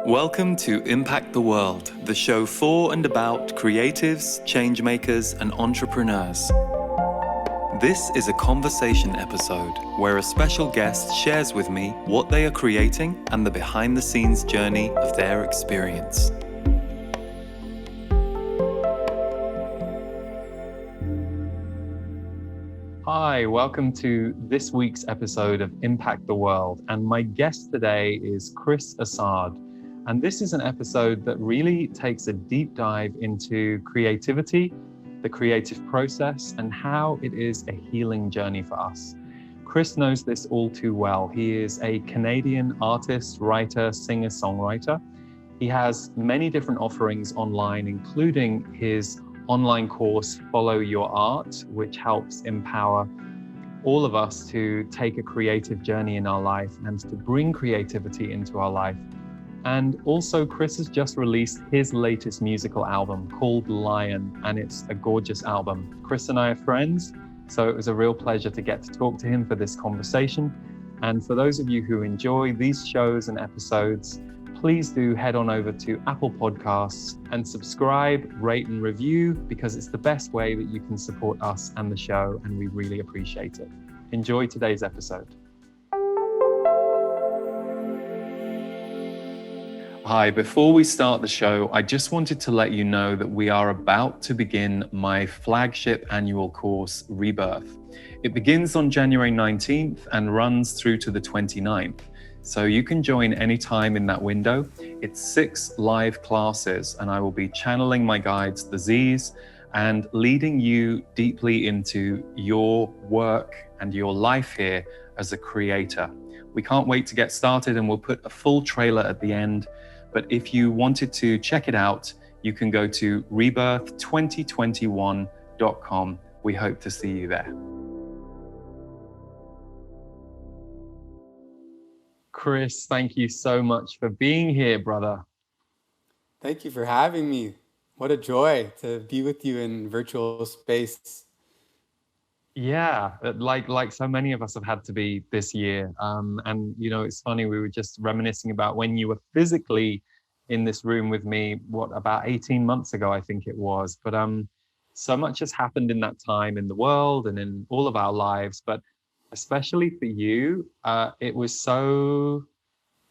Welcome to Impact the World, the show for and about creatives, changemakers, and entrepreneurs. This is a conversation episode where a special guest shares with me what they are creating and the behind-the-scenes journey of their experience. Hi, welcome to this week's episode of Impact the World. And my guest today is Chris Assaad. And this is an episode that really takes a deep dive into creativity, the creative process, and how it is a healing journey for us. Chris knows this all too well. He is a Canadian artist, writer, singer-songwriter. He has many different offerings online, including his online course, Follow Your Art, which helps empower all of us to take a creative journey in our life and to bring creativity into our life. And also, Chris has just released his latest musical album called Lion, and it's a gorgeous album. Chris and I are friends, so it was a real pleasure to get to talk to him for this conversation. And for those of you who enjoy these shows and episodes, please do head on over to Apple Podcasts and subscribe, rate, and review, because it's the best way that you can support us and the show, and we really appreciate it. Enjoy today's episode. Hi, before we start the show, I just wanted to let you know that we are about to begin my flagship annual course, Rebirth. It begins on January 19th and runs through to the 29th. So you can join anytime in that window. It's 6 live classes, and I will be channeling my guides, the Z's, and leading you deeply into your work and your life here as a creator. We can't wait to get started, and we'll put a full trailer at the end. But if you wanted to check it out, you can go to rebirth2021.com. We hope to see you there. Chris, thank you so much for being here, brother. Thank you for having me. What a joy to be with you in virtual space. Yeah, like so many of us have had to be this year. And, you know, it's funny, we were just reminiscing about when you were physically in this room with me, about 18 months ago, I think it was. But so much has happened in that time in the world and in all of our lives. But especially for you, it was so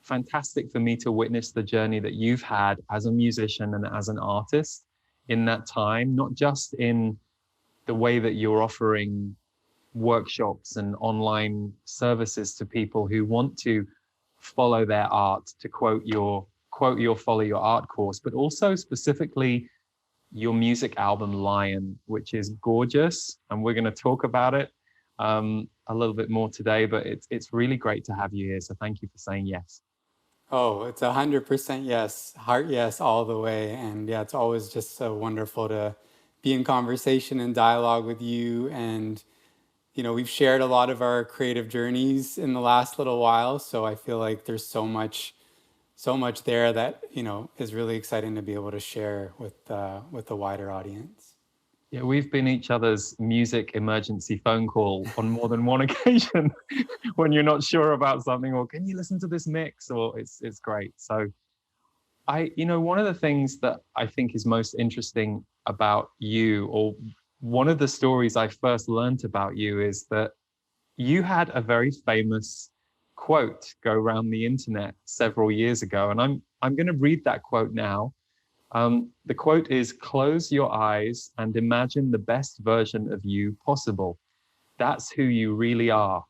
fantastic for me to witness the journey that you've had as a musician and as an artist in that time, not just in the way that you're offering workshops and online services to people who want to follow their art, to quote your Follow Your Art course, but also specifically your music album Lion, which is gorgeous, and we're going to talk about it a little bit more today. But it's really great to have you here, so thank you for saying yes. Oh, it's 100% yes, heart yes all the way. And yeah, it's always just so wonderful to be in conversation and dialogue with you. And, you know, we've shared a lot of our creative journeys in the last little while. So I feel like there's so much there that, you know, is really exciting to be able to share with a wider audience. Yeah, we've been each other's music emergency phone call on more than one occasion when you're not sure about something, or can you listen to this mix, or it's great. So one of the things that I think is most interesting about you, or one of the stories I first learned about you, is that you had a very famous quote go around the internet several years ago. And I'm going to read that quote now. The quote is, "Close your eyes and imagine the best version of you possible. That's who you really are.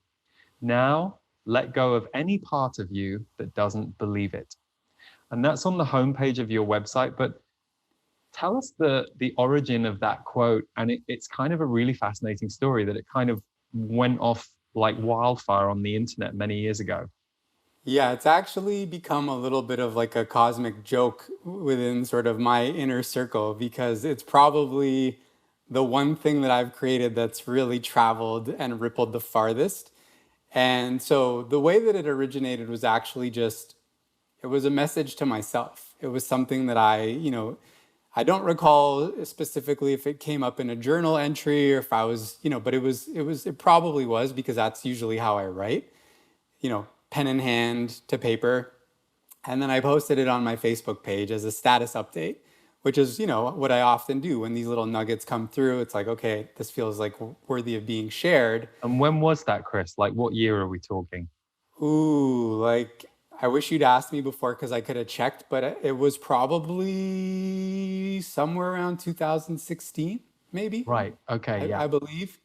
Now, let go of any part of you that doesn't believe it." And that's on the homepage of your website. But tell us the origin of that quote. And it's kind of a really fascinating story that it kind of went off like wildfire on the internet many years ago. Yeah, it's actually become a little bit of like a cosmic joke within sort of my inner circle, because it's probably the one thing that I've created that's really traveled and rippled the farthest. And so the way that it originated was actually it was a message to myself. It was something that I don't recall specifically if it came up in a journal entry or if I was, but it probably was, because that's usually how I write, pen in hand to paper. And then I posted it on my Facebook page as a status update, which is, what I often do when these little nuggets come through. It's like, okay, this feels like worthy of being shared. And when was that, Chris? Like, what year are we talking? Ooh, like I wish you'd asked me before because I could have checked, but it was probably somewhere around 2016, maybe, Right. Okay. Yeah. I believe.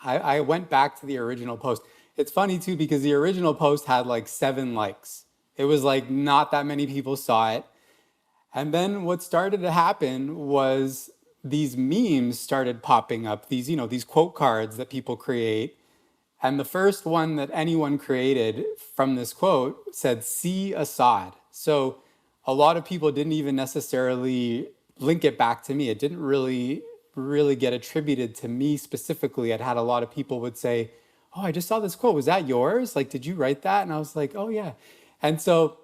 I went back to the original post. It's funny too because the original post had like 7 likes. It was like not that many people saw it. And then what started to happen was these memes started popping up, these quote cards that people create. And the first one that anyone created from this quote said, "See Assad." So a lot of people didn't even necessarily link it back to me. It didn't really get attributed to me specifically. I'd had a lot of people would say, "Oh, I just saw this quote. Was that yours? Like, did you write that?" And I was like, "Oh, yeah." And so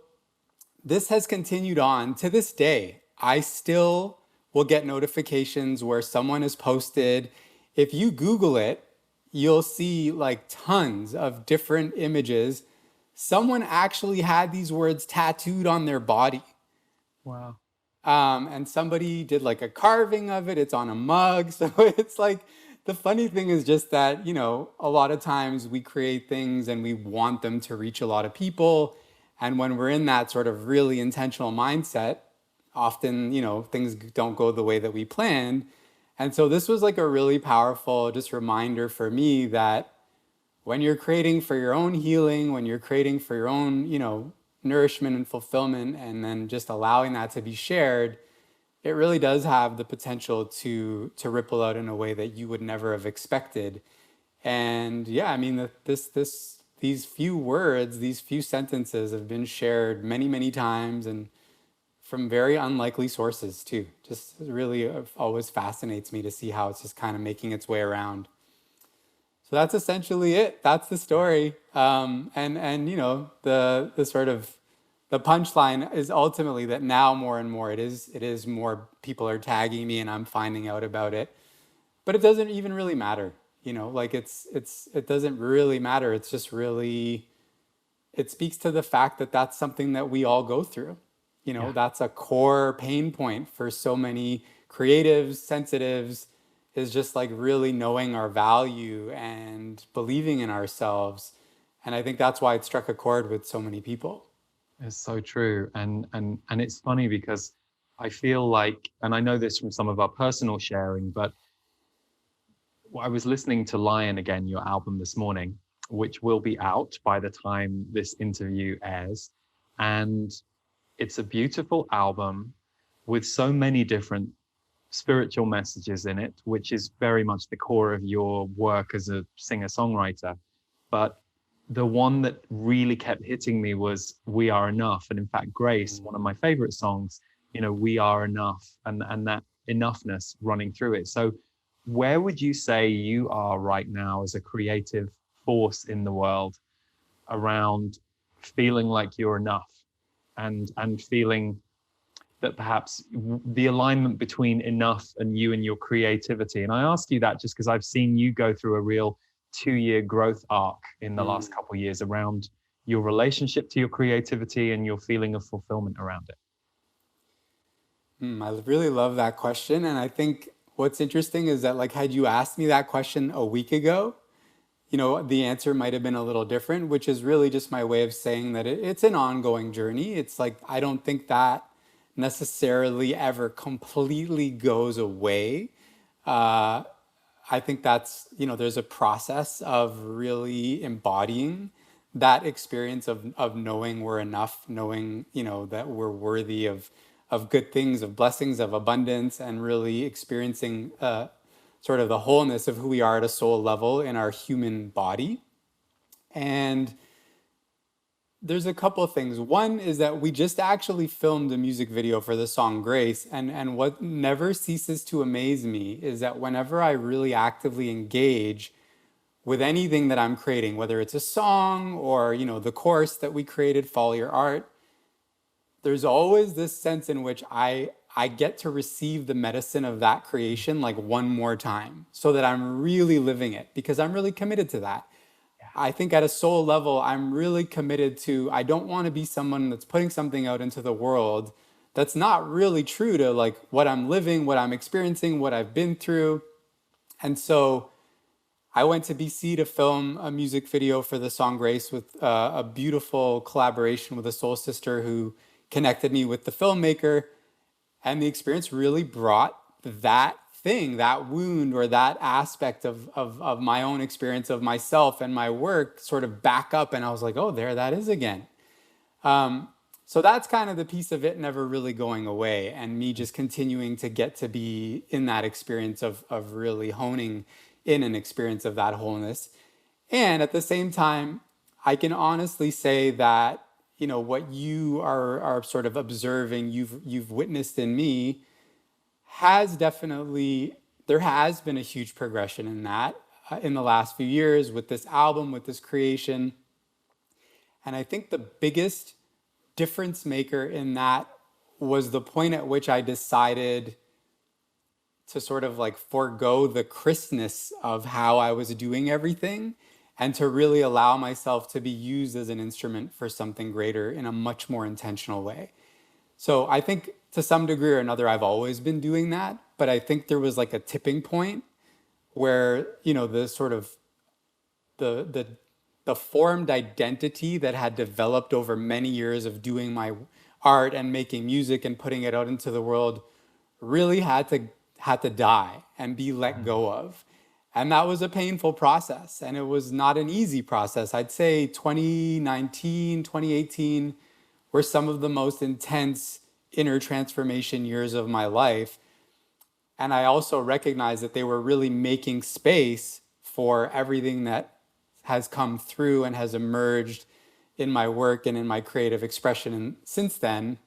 this has continued on to this day. I still will get notifications where someone has posted. If you Google it, you'll see like tons of different images. Someone actually had these words tattooed on their body. Wow. And somebody did like a carving of it. It's on a mug. So it's like the funny thing is just that, a lot of times we create things and we want them to reach a lot of people. And when we're in that sort of really intentional mindset, often, things don't go the way that we planned. And so this was like a really powerful just reminder for me that when you're creating for your own healing, when you're creating for your own, nourishment and fulfillment, and then just allowing that to be shared, it really does have the potential to ripple out in a way that you would never have expected. And yeah, I mean, these few words, these few sentences have been shared many, many times and from very unlikely sources too. Just really always fascinates me to see how it's just kind of making its way around. So that's essentially it. That's the story. And the sort of the punchline is ultimately that now more and more it is more people are tagging me and I'm finding out about it. But it doesn't even really matter. Like it doesn't really matter. It's just really it speaks to the fact that that's something that we all go through. Yeah. That's a core pain point for so many creatives, sensitives, is just like really knowing our value and believing in ourselves. And I think that's why it struck a chord with so many people. It's so true. And it's funny because I feel like, and I know this from some of our personal sharing, but I was listening to Lion again, your album this morning, which will be out by the time this interview airs. And it's a beautiful album with so many different spiritual messages in it, which is very much the core of your work as a singer-songwriter. But the one that really kept hitting me was "We Are Enough." And in fact, Grace, one of my favorite songs, "We Are Enough," and that enoughness running through it. So where would you say you are right now as a creative force in the world around feeling like you're enough and feeling that perhaps the alignment between enough and you and your creativity? And I ask you that just because I've seen you go through a real 2-year growth arc in the last couple of years around your relationship to your creativity and your feeling of fulfillment around it. I really love that question. And I think what's interesting is that, like, had you asked me that question a week ago, the answer might have been a little different, which is really just my way of saying that it's an ongoing journey. It's like, I don't think that necessarily ever completely goes away. Uh, I think that's, there's a process of really embodying that experience of knowing we're enough, knowing, that we're worthy of good things, of blessings, of abundance, and really experiencing sort of the wholeness of who we are at a soul level in our human body. And there's a couple of things. One is that we just actually filmed a music video for the song Grace. And what never ceases to amaze me is that whenever I really actively engage with anything that I'm creating, whether it's a song or, the course that we created, Follow Your Art, there's always this sense in which I get to receive the medicine of that creation like one more time so that I'm really living it because I'm really committed to that. I think at a soul level, I'm really committed to, I don't want to be someone that's putting something out into the world that's not really true to like what I'm living, what I'm experiencing, what I've been through. And so I went to BC to film a music video for the song Grace with a beautiful collaboration with a soul sister who connected me with the filmmaker. And the experience really brought that thing, that wound or that aspect of my own experience of myself and my work sort of back up. And I was like, oh, there that is again. Um, so that's kind of the piece of it never really going away, and me just continuing to get to be in that experience of really honing in an experience of that wholeness. And at the same time, I can honestly say that, you know, what you are sort of observing, you've witnessed in me, has definitely, there has been a huge progression in that in the last few years with this album, with this creation. And I think the biggest difference maker in that was the point at which I decided to sort of like forego the crispness of how I was doing everything and to really allow myself to be used as an instrument for something greater in a much more intentional way. So I think to some degree or another, I've always been doing that, but I think there was like a tipping point where, you know, the sort of the the the formed identity that had developed over many years of doing my art and making music and putting it out into the world really had to die and be let go of. And that was a painful process, and it was not an easy process. I'd say 2019, 2018 were some of the most intense inner transformation years of my life. And I also recognize that they were really making space for everything that has come through and has emerged in my work and in my creative expression and since then.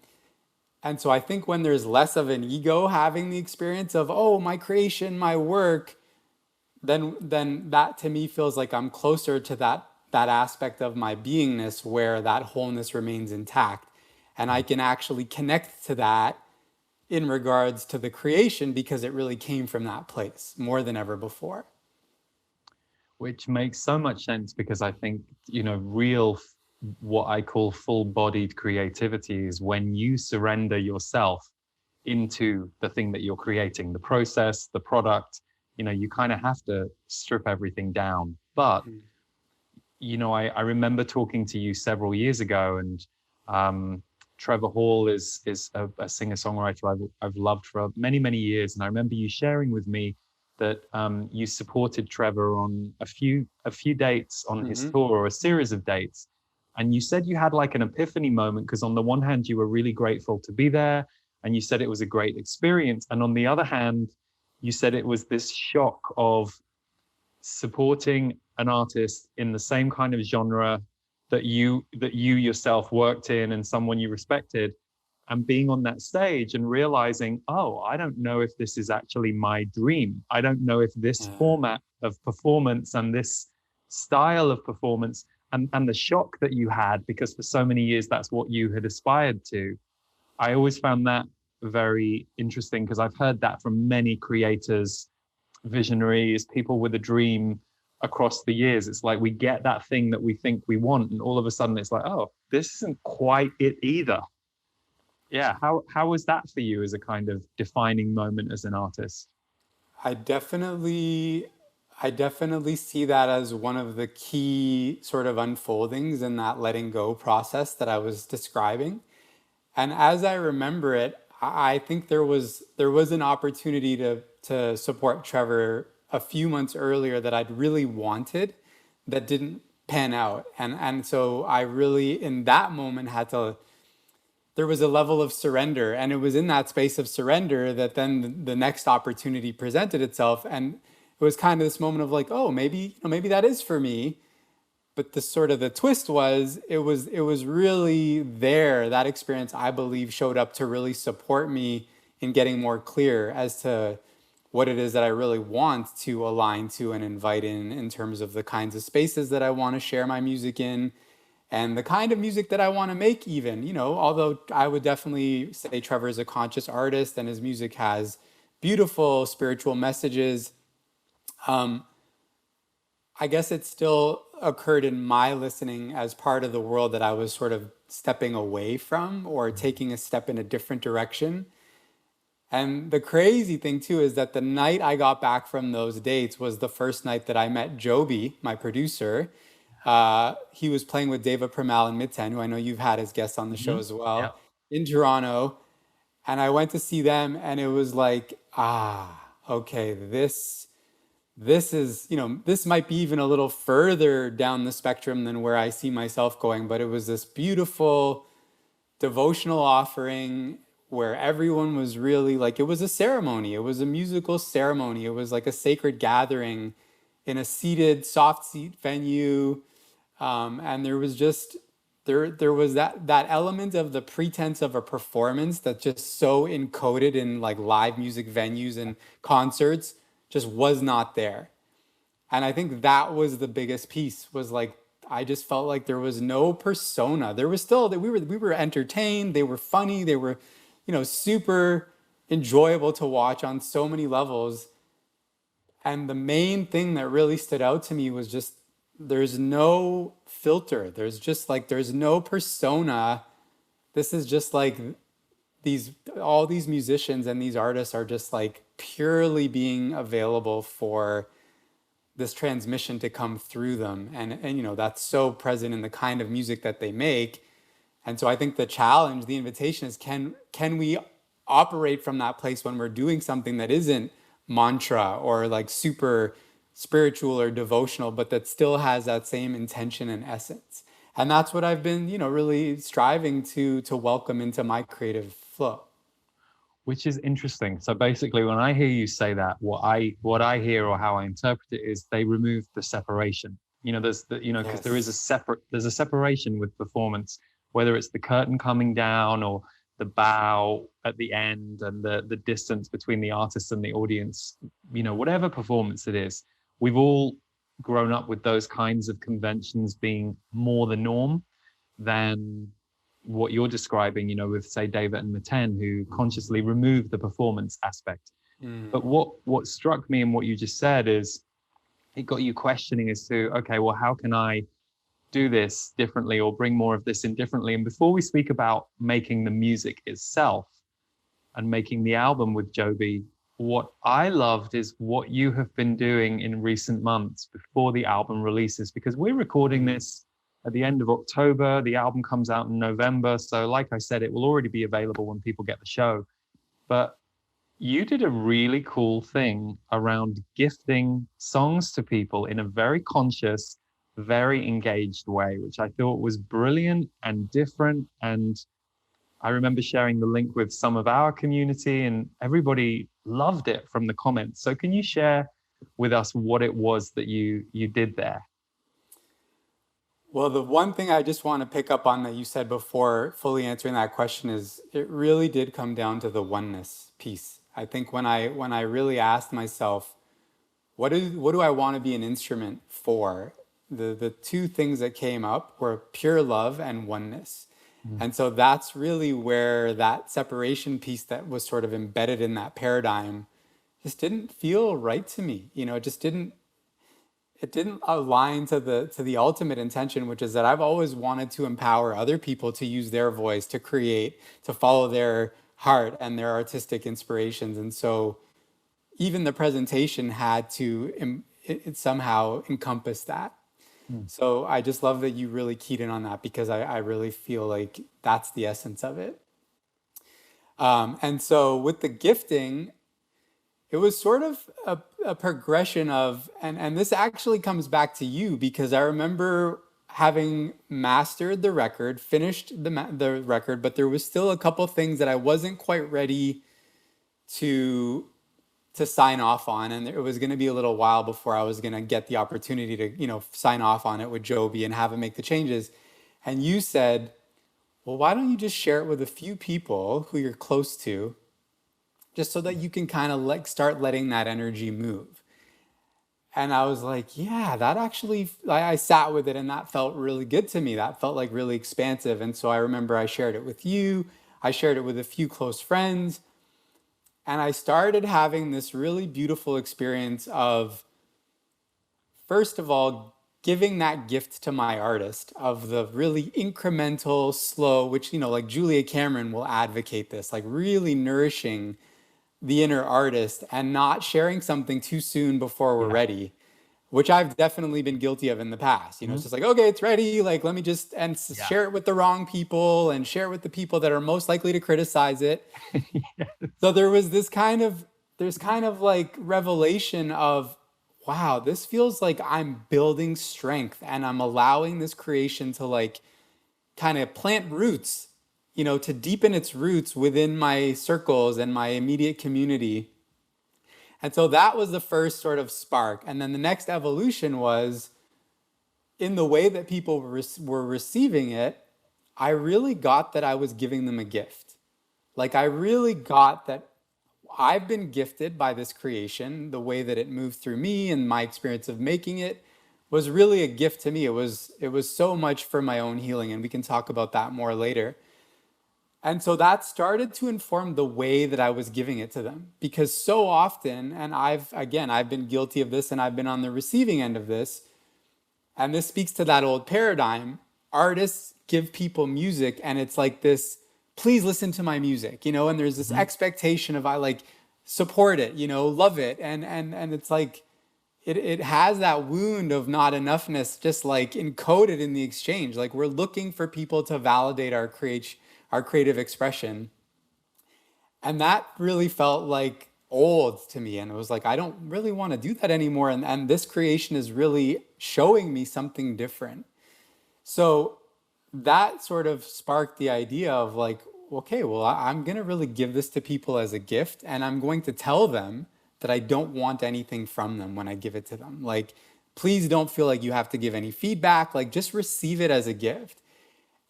And so I think when there's less of an ego having the experience of, oh, my creation, my work, then that to me feels like I'm closer to that aspect of my beingness where that wholeness remains intact. And I can actually connect to that in regards to the creation because it really came from that place more than ever before. Which makes so much sense because I think, you know, what I call full-bodied creativity is when you surrender yourself into the thing that you're creating, the process, the product. You know, you kind of have to strip everything down. But, Mhm. you know, I remember talking to you several years ago, and Trevor Hall is a singer-songwriter I've loved for many, many years. And I remember you sharing with me that you supported Trevor on a few dates on his Mhm. tour, or a series of dates. And you said you had like an epiphany moment because on the one hand, you were really grateful to be there, and you said it was a great experience. And on the other hand, you said it was this shock of supporting an artist in the same kind of genre that you yourself worked in and someone you respected, and being on that stage and realizing, oh, I don't know if this is actually my dream. I don't know if this Yeah. format of performance and this style of performance, and the shock that you had because for so many years that's what you had aspired to. I always found that very interesting because I've heard that from many creators, visionaries, people with a dream across the years. It's like we get that thing that we think we want, and all of a sudden it's like, oh, this isn't quite it either. Yeah, how was that for you as a kind of defining moment as an artist? I definitely I definitely see that as one of the key sort of unfoldings in that letting go process that I was describing. And as I remember it, I think there was an opportunity to support Trevor a few months earlier that I'd really wanted that didn't pan out. And so I really in that moment had to there was a level of surrender, and it was in that space of surrender that then the next opportunity presented itself. And it was kind of this moment of like, oh, maybe, you know, maybe that is for me. But the sort of the twist was it was really there, that experience I believe showed up to really support me in getting more clear as to what it is that I really want to align to and invite in terms of the kinds of spaces that I want to share my music in and the kind of music that I want to make, even, you know, although I would definitely say Trevor is a conscious artist and his music has beautiful spiritual messages. um, I guess it's still occurred in my listening as part of the world that I was sort of stepping away from or taking a step in a different direction. And the crazy thing too is that the night I got back from those dates was the first night that I met Joby, my producer. He was playing with Deva Premal and Mitten, who I know you've had as guests on the show Hmm. as Yeah. well, in Toronto. And I went to see them, and it was like, okay, this is, this might be even a little further down the spectrum than where I see myself going. But it was this beautiful devotional offering where everyone was really like, it was a ceremony. It was a musical ceremony. It was like a sacred gathering in a seated, soft seat venue. And there was just there was that element of the pretense of a performance that's just so encoded in like live music venues and concerts just was not there. And I think that was the biggest piece, was like I just felt like there was no persona. There was still that we were entertained, they were funny, they were, super enjoyable to watch on so many levels. And the main thing that really stood out to me was just there's no filter. There's just like there's no persona. This is just like these all these musicians and these artists are just like purely being available for this transmission to come through them. And that's so present in the kind of music that they make. And so I think the challenge, the invitation is can we operate from that place when we're doing something that isn't mantra or like super spiritual or devotional, but that still has that same intention and essence. And that's what I've been, really striving to welcome into my creative flow. Which is interesting. So basically, when I hear you say that, what I hear or how I interpret it is they remove the separation. Because Yes. there's a separation with performance, whether it's the curtain coming down or the bow at the end and the distance between the artist and the audience. Whatever performance it is, we've all grown up with those kinds of conventions being more the norm than what you're describing, with say David and Maten, who consciously removed the performance aspect. But Mm. what struck me in what you just said is it got you questioning as to, okay, well, how can I do this differently or bring more of this in differently? And before we speak about making the music itself and making the album with Joby, what I loved is what you have been doing in recent months before the album releases, because we're recording Mm. this at the end of October. The album comes out in November. So, like I said, it will already be available when people get the show. But you did a really cool thing around gifting songs to people in a very conscious, very engaged way, which I thought was brilliant and different. And I remember sharing the link with some of our community, and everybody loved it from the comments. So can you share with us what it was that you did there? Well, the one thing I just want to pick up on that you said before fully answering that question is it really did come down to the oneness piece. I think when I really asked myself, what do I want to be an instrument for? The two things that came up were pure love and oneness. Mm. And so that's really where that separation piece that was sort of embedded in that paradigm just didn't feel right to me. It didn't align to the ultimate intention, which is that I've always wanted to empower other people to use their voice, to create, to follow their heart and their artistic inspirations. And so even the presentation had to it somehow encompass that. Mm. So I just love that you really keyed in on that, because I really feel like that's the essence of it. And so with the gifting, it was sort of a progression of, and this actually comes back to you, because I remember having mastered the record, finished the record, but there was still a couple things that I wasn't quite ready to sign off on, and it was going to be a little while before I was going to get the opportunity to sign off on it with Joby and have him make the changes. And you said, well, why don't you just share it with a few people who you're close to, just so that you can kind of like start letting that energy move. And I was like, yeah, that actually, I sat with it and that felt really good to me. That felt like really expansive. And so I remember I shared it with you. I shared it with a few close friends. And I started having this really beautiful experience of, first of all, giving that gift to my artist of the really incremental, slow, which, like Julia Cameron will advocate this, like really nourishing the inner artist and not sharing something too soon before we're Yeah. ready, which I've definitely been guilty of in the past. It's Mhm. just like, okay, it's ready. Like, let me just, and Yeah. share it with the wrong people and share it with the people that are most likely to criticize it. Yeah. So there was there's kind of like revelation of, wow, this feels like I'm building strength and I'm allowing this creation to like kind of plant roots, to deepen its roots within my circles and my immediate community. And so that was the first sort of spark. And then the next evolution was in the way that people were receiving it, I really got that I was giving them a gift. Like, I really got that I've been gifted by this creation. The way that it moved through me and my experience of making it was really a gift to me. It was so much for my own healing, and we can talk about that more later. And so that started to inform the way that I was giving it to them. Because so often, and I've been guilty of this and I've been on the receiving end of this, and this speaks to that old paradigm. Artists give people music, and it's like this, please listen to my music, and there's this Mhm. expectation of, I like support it, love it. And it's like, it has that wound of not enoughness just like encoded in the exchange. Like, we're looking for people to validate our creative expression. And that really felt like old to me. And it was like, I don't really want to do that anymore. And this creation is really showing me something different. So that sort of sparked the idea of like, okay, well, I'm going to really give this to people as a gift. And I'm going to tell them that I don't want anything from them when I give it to them. Like, please don't feel like you have to give any feedback. Like, just receive it as a gift.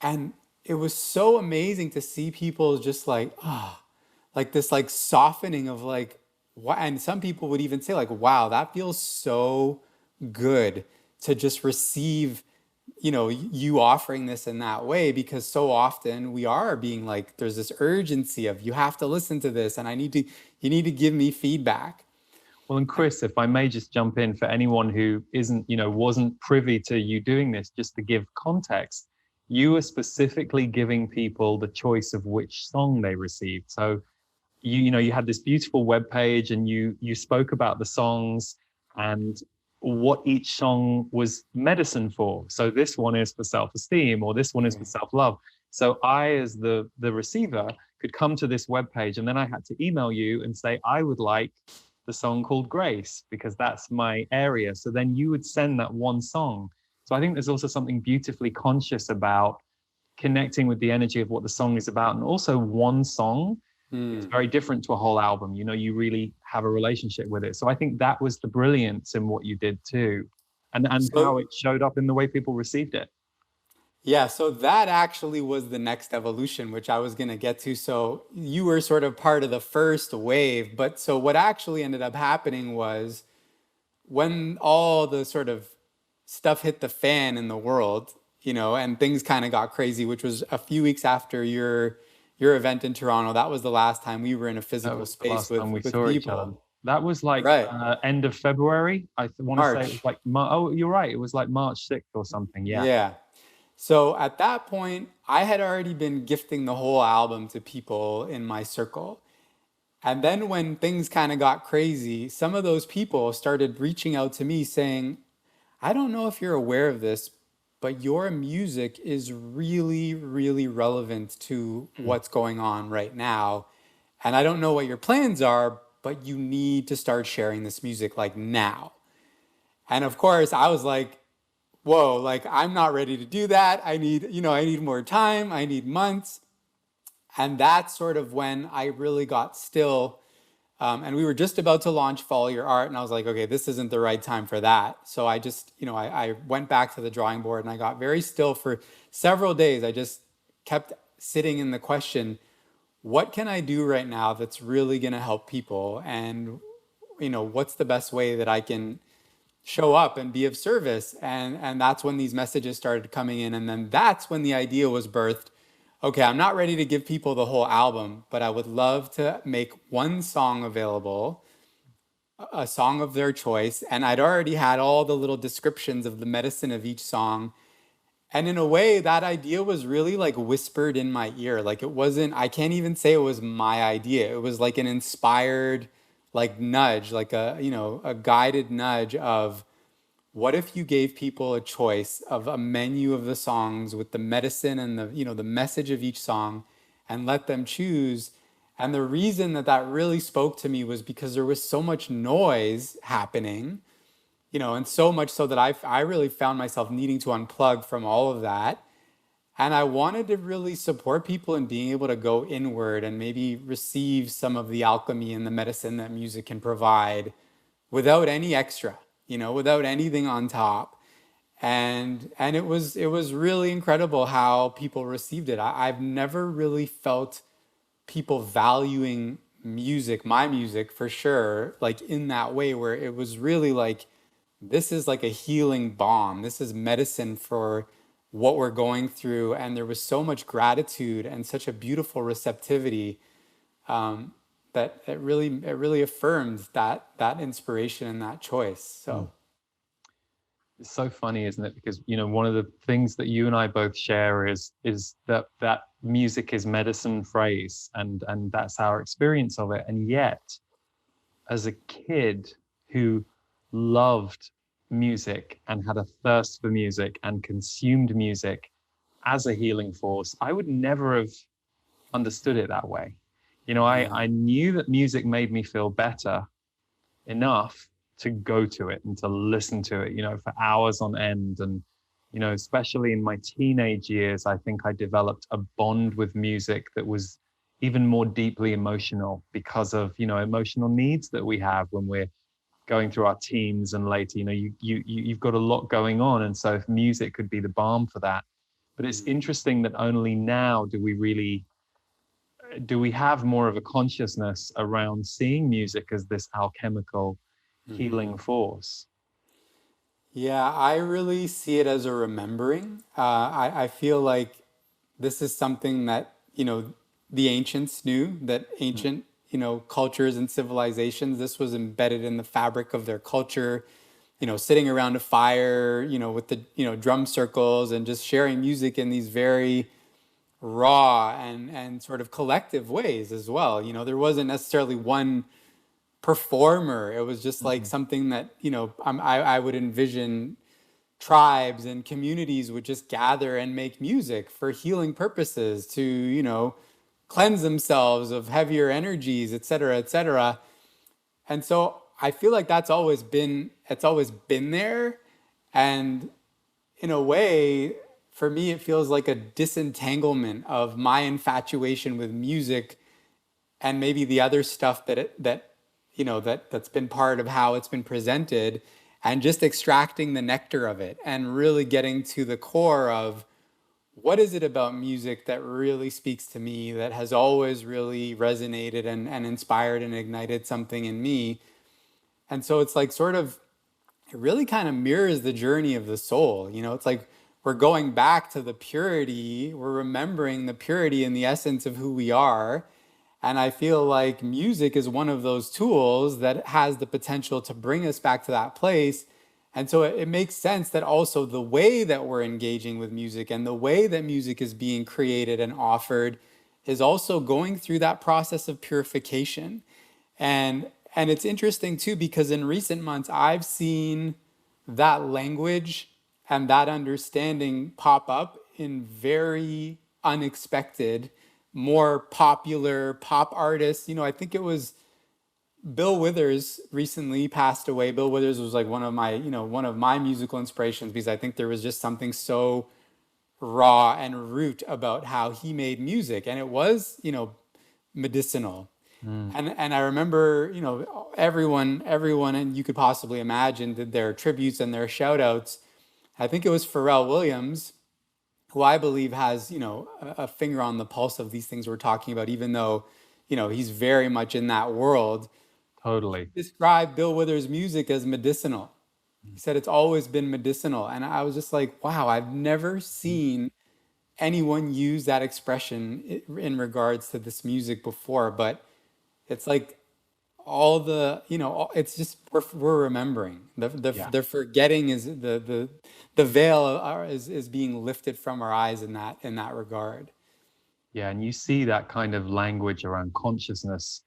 And it was so amazing to see people just like, like this like softening of like, what, and some people would even say like, wow, that feels so good to just receive, you offering this in that way. Because so often we are being like, there's this urgency of, you have to listen to this and you need to give me feedback. Well, and Chris, if I may just jump in for anyone who isn't, wasn't privy to you doing this, just to give context, you were specifically giving people the choice of which song they received. So you had this beautiful web page, and you spoke about the songs and what each song was medicine for. So this one is for self-esteem, or this one is for Yeah. self-love. So I, as the receiver, could come to this web page, and then I had to email you and say I would like the song called Grace because that's my area. So then you would send that one song. So I think there's also something beautifully conscious about connecting with the energy of what the song is about. And also, one song is Hmm. very different to a whole album. You really have a relationship with it. So I think that was the brilliance in what you did too, and how So it showed up in the way people received it. yeah, so that actually was the next evolution, which I was going to get to. So you were sort of part of the first wave. But so what actually ended up happening was when all the sort of stuff hit the fan in the world, and things kind of got crazy, which was a few weeks after your event in Toronto. That was the last time we were in a That physical was the space last time we with saw each other. people. That was like Right. end of February. I want to say it was March. like oh, you're right. It was like March 6th or something. Yeah. Yeah. So at that point, I had already been gifting the whole album to people in my circle. And then when things kind of got crazy, some of those people started reaching out to me saying, I don't know if you're aware of this, but your music is really, really relevant to Mm. what's going on right now. And I don't know what your plans are, but you need to start sharing this music like now. And of course, I was like, whoa, like I'm not ready to do that. I need more time. I need months. And that's sort of when I really got still. And we were just about to launch Follow Your Art. And I was like, okay, this isn't the right time for that. So I just, I went back to the drawing board and I got very still for several days. I just kept sitting in the question, what can I do right now that's really going to help people? And, what's the best way that I can show up and be of service? And that's when these messages started coming in. And then that's when the idea was birthed. Okay, I'm not ready to give people the whole album, but I would love to make one song available a song of their choice, and I'd already had all the little descriptions of the medicine of each song. And in a way, that idea was really like whispered in my ear. Like it wasn't, I can't even say it was my idea. It was like an inspired, like nudge, like a, a guided nudge of what if you gave people a choice of a menu of the songs with the medicine and the, the message of each song and let them choose. And the reason that that really spoke to me was because there was so much noise happening, and so much so that I really found myself needing to unplug from all of that. And I wanted to really support people in being able to go inward and maybe receive some of the alchemy and the medicine that music can provide without any extra, without anything on top. And it was really incredible how people received it. I've never really felt people valuing music, my music for sure, like in that way where it was really like this is like a healing balm. This is medicine for what we're going through. And there was so much gratitude and such a beautiful receptivity, that it really affirmed that inspiration and that choice. Mm. So It's so funny, isn't it? Because one of the things that you and I both share is that music is medicine phrase, and that's our experience of it. And yet, as a kid who loved music and had a thirst for music and consumed music as a healing force, I would never have understood it that way. yeah. I knew that music made me feel better enough to go to it and to listen to it, for hours on end. And, especially in my teenage years, I think I developed a bond with music that was even more deeply emotional because of, emotional needs that we have when we're going through our teens and later. You've got a lot going on. And so if music could be the balm for that. But it's interesting that only now do we have more of a consciousness around seeing music as this alchemical Mm-hmm. healing force. Yeah, I really see it as a remembering. I feel like this is something that, the ancients knew, that Mm. ancient, cultures and civilizations, this was embedded in the fabric of their culture, sitting around a fire, with the, drum circles and just sharing music in these very raw and sort of collective ways as well. There wasn't necessarily one performer. It was just like Mhm. something that, I would envision tribes and communities would just gather and make music for healing purposes to, cleanse themselves of heavier energies, et cetera, et cetera. And so I feel like it's always been there. And in a way, for me, it feels like a disentanglement of my infatuation with music and maybe the other stuff that's been part of how it's been presented, and just extracting the nectar of it and really getting to the core of what is it about music that really speaks to me, that has always really resonated and inspired and ignited something in me. And so it's like sort of, it really kind of mirrors the journey of the soul. It's like we're going back to the purity, we're remembering the purity and the essence of who we are. And I feel like music is one of those tools that has the potential to bring us back to that place. And so it makes sense that also the way that we're engaging with music and the way that music is being created and offered is also going through that process of purification. And it's interesting too, because in recent months I've seen that language and that understanding pop up in very unexpected, more popular pop artists. I think it was Bill Withers recently passed away. Bill Withers was like one of my musical inspirations, because I think there was just something so raw and root about how he made music, and it was, medicinal. Mm. And I remember, everyone, and you could possibly imagine, did their tributes and their shout outs. I think it was Pharrell Williams, who I believe has, a finger on the pulse of these things we're talking about, even though, he's very much in that world. Totally. Described Bill Withers' music as medicinal. He said it's always been medicinal. And I was just like, wow, I've never Mm. seen anyone use that expression in regards to this music before. But it's like all the, it's just we're remembering. Yeah. The forgetting is the veil is being lifted from our eyes in that regard. Yeah. And you see that kind of language around consciousness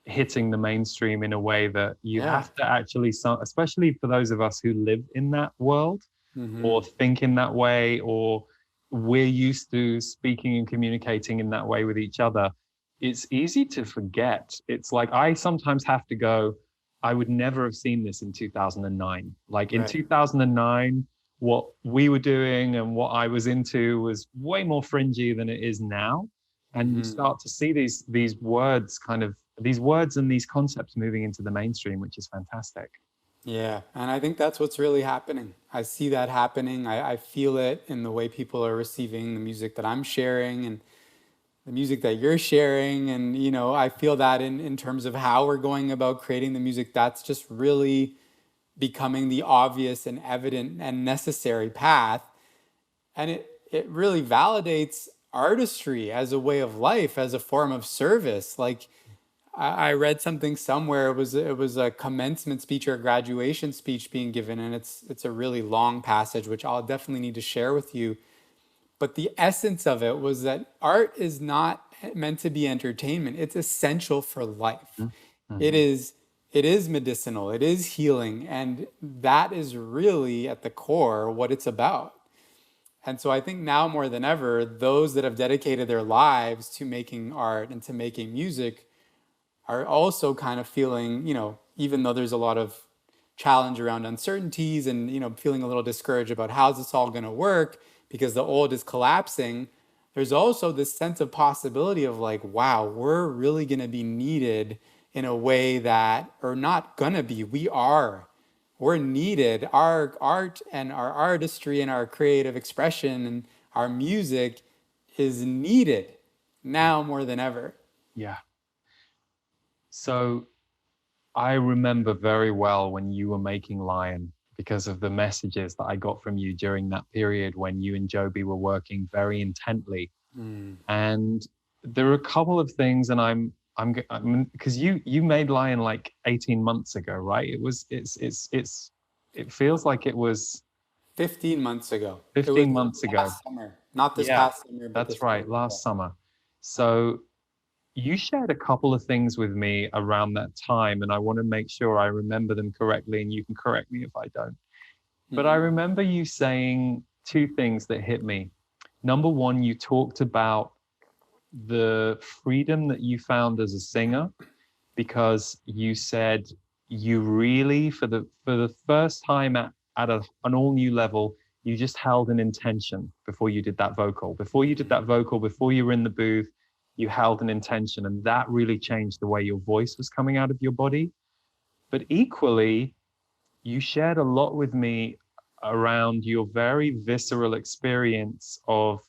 hitting the mainstream in a way that you Yeah. have to actually, especially for those of us who live in that world or Hmm. think in that way, or we're used to speaking and communicating in that way with each other, it's easy to forget. It's like I sometimes have to go, I would never have seen this in 2009. Like in Right. 2009, what we were doing and what I was into was way more fringy than it is now. And you Hmm. start to see these words kind of these words and these concepts moving into the mainstream, which is fantastic. Yeah, and I think that's what's really happening. I see that happening. I feel it in the way people are receiving the music that I'm sharing and the music that you're sharing. And, I feel that in terms of how we're going about creating the music, that's just really becoming the obvious and evident and necessary path. And it really validates artistry as a way of life, as a form of service. Like, I read something somewhere. It was a commencement speech or a graduation speech being given, and it's a really long passage, which I'll definitely need to share with you. But the essence of it was that art is not meant to be entertainment. It's essential for life. It Mm-hmm. is it is medicinal. It is healing, and that is really at the core what it's about. And so I think now more than ever, those that have dedicated their lives to making art and to making music are also kind of feeling, even though there's a lot of challenge around uncertainties and, feeling a little discouraged about how's this all going to work because the old is collapsing, there's also this sense of possibility of like, wow, we're really going to be needed in a way that, or not going to be, we're needed. Our art and our artistry and our creative expression and our music is needed Yeah. now more than ever. Yeah. So I remember very well when you were making Lion because of the messages that I got from you during that period when you and Joby were working very intently. Mm. And there are a couple of things, and I'm because you made Lion like 18 months ago, right? It feels like it was 15 months ago. It was 15 months ago. last summer. Not this Yeah, past summer, but the that's summer right, before. last summer. So you shared a couple of things with me around that time, and I want to make sure I remember them correctly, and you can correct me if I don't. But I Hmm. remember you saying two things that hit me. Number one, you talked about the freedom that you found as a singer because you said you really, for the first time an all new level, you just held an intention before you did that vocal. Before you did that vocal, before you were in the booth, you held an intention, and that really changed the way your voice was coming out of your body. But equally, you shared a lot with me around your very visceral experience of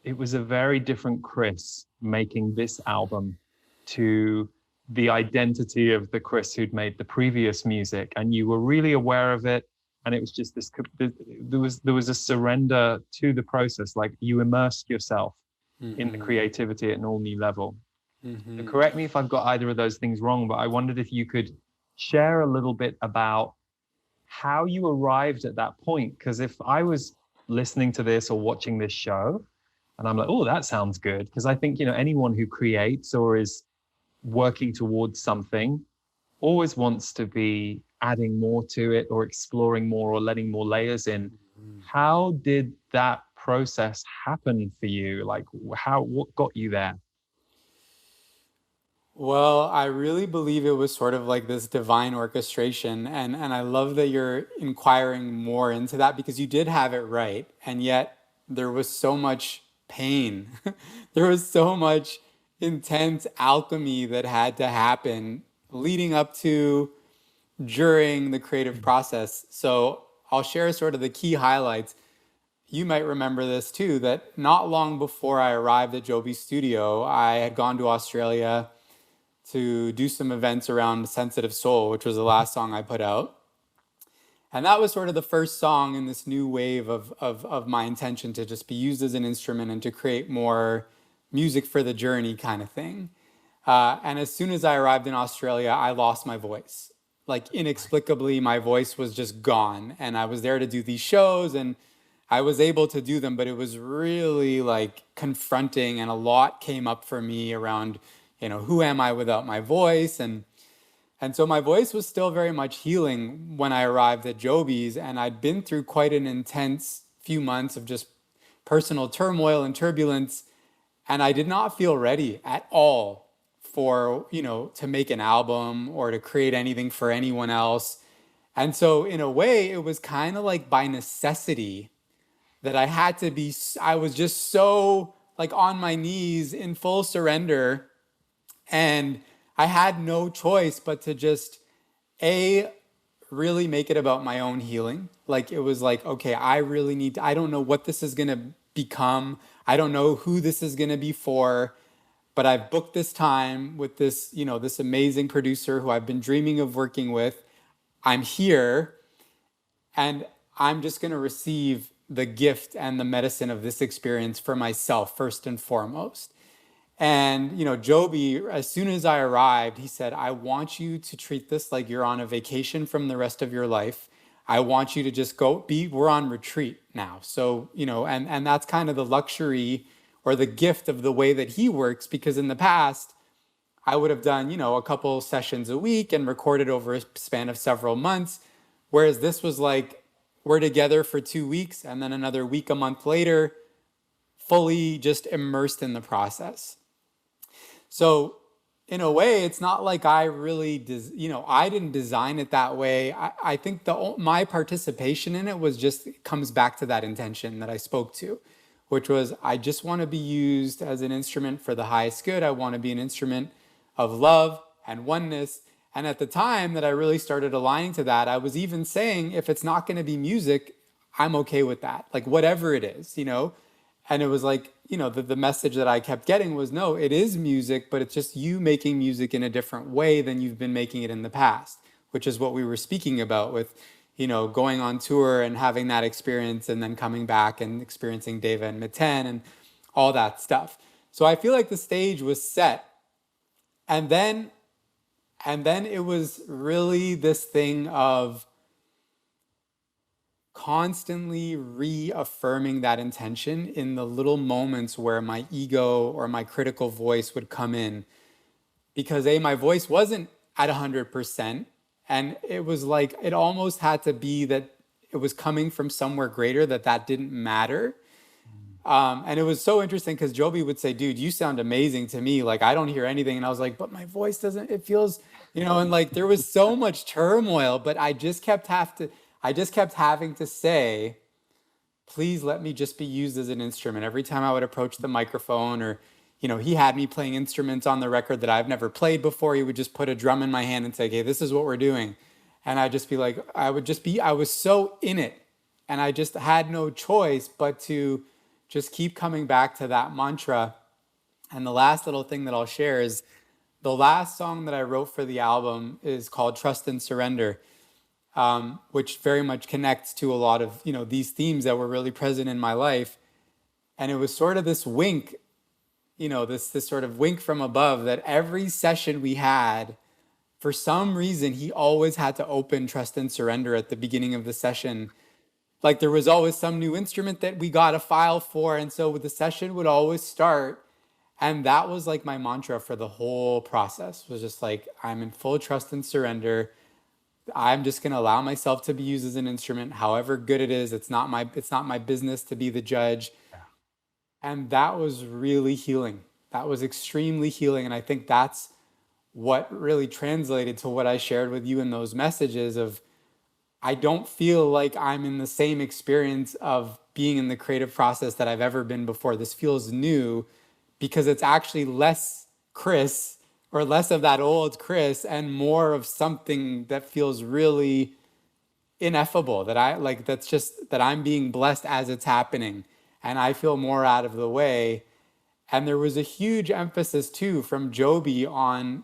it was a very different Chris making this album to the identity of the Chris who'd made the previous music, and you were really aware of it. And it was just this. There was a surrender to the process, like you immersed yourself in the Hmm. creativity at an all new level. So Hmm. correct me if I've got either of those things wrong, but I wondered if you could share a little bit about how you arrived at that point. Because if I was listening to this or watching this show, and I'm like, oh, that sounds good. Because I think, anyone who creates or is working towards something always wants to be adding more to it or exploring more or letting more layers in. How did that process happen for you? Like, what got you there? Well, I really believe it was sort of like this divine orchestration, and I love that you're inquiring more into that because you did have it right, and yet there was so much pain. There was so much intense alchemy that had to happen leading up to during the creative process. So I'll share sort of the key highlights. You might remember this too, that not long before I arrived at Joby's studio, I had gone to Australia to do some events around Sensitive Soul, which was the last song I put out. And that was sort of the first song in this new wave of my intention to just be used as an instrument and to create more music for the journey kind of thing. And as soon as I arrived in Australia, I lost my voice. Like inexplicably, my voice was just gone. And I was there to do these shows and I was able to do them, but it was really like confronting and a lot came up for me around, who am I without my voice? And so my voice was still very much healing when I arrived at Joby's, and I'd been through quite an intense few months of just personal turmoil and turbulence, and I did not feel ready at all for, to make an album or to create anything for anyone else. And so in a way, it was kind of like by necessity that I was just so like on my knees in full surrender, and I had no choice but to just a really make it about my own healing. Like it was like, okay, I really need to, I don't know what this is going to become. I don't know who this is going to be for, but I've booked this time with this, this amazing producer who I've been dreaming of working with. I'm here and I'm just going to receive the gift and the medicine of this experience for myself first and foremost. And, Joby, as soon as I arrived, he said, I want you to treat this like you're on a vacation from the rest of your life. I want you to just we're on retreat now. So, and that's kind of the luxury or the gift of the way that he works, because in the past, I would have done, a couple sessions a week and recorded over a span of several months. Whereas this was like, we're together for 2 weeks and then another week, a month later, fully just immersed in the process. So in a way, it's not like I really, I didn't design it that way. I think my participation in it it comes back to that intention that I spoke to, which was, I just want to be used as an instrument for the highest good. I want to be an instrument of love and oneness. And at the time that I really started aligning to that, I was even saying, if it's not going to be music, I'm okay with that. Like whatever it is, And it was like, the message that I kept getting was, no, it is music, but it's just you making music in a different way than you've been making it in the past, which is what we were speaking about with, going on tour and having that experience and then coming back and experiencing Deva and Miten and all that stuff. So I feel like the stage was set. And then it was really this thing of constantly reaffirming that intention in the little moments where my ego or my critical voice would come in, because my voice wasn't at 100%, and it was like it almost had to be that it was coming from somewhere greater, that didn't matter. And it was so interesting because Joby would say, dude, you sound amazing to me, like I don't hear anything. And I was like, but my voice doesn't, it feels, and like there was so much turmoil, but I just kept having to say, please let me just be used as an instrument. Every time I would approach the microphone, or, he had me playing instruments on the record that I've never played before. He would just put a drum in my hand and say, okay, this is what we're doing. And I'd just be like, I was so in it. And I just had no choice but to just keep coming back to that mantra. And the last little thing that I'll share is the last song that I wrote for the album is called Trust and Surrender. Which very much connects to a lot of, these themes that were really present in my life. And it was sort of this wink, this sort of wink from above, that every session we had, for some reason, he always had to open Trust and Surrender at the beginning of the session. Like there was always some new instrument that we got a file for. And so the session would always start. And that was like my mantra for the whole process, was just like, I'm in full trust and surrender. I'm just going to allow myself to be used as an instrument, however good it is. It's not my business to be the judge. Yeah. And that was really healing. That was extremely healing. And I think that's what really translated to what I shared with you in those messages of, I don't feel like I'm in the same experience of being in the creative process that I've ever been before. This feels new because it's actually less Chris, or less of that old Chris, and more of something that feels really ineffable, that I'm being blessed as it's happening, and I feel more out of the way. And there was a huge emphasis too from Joby on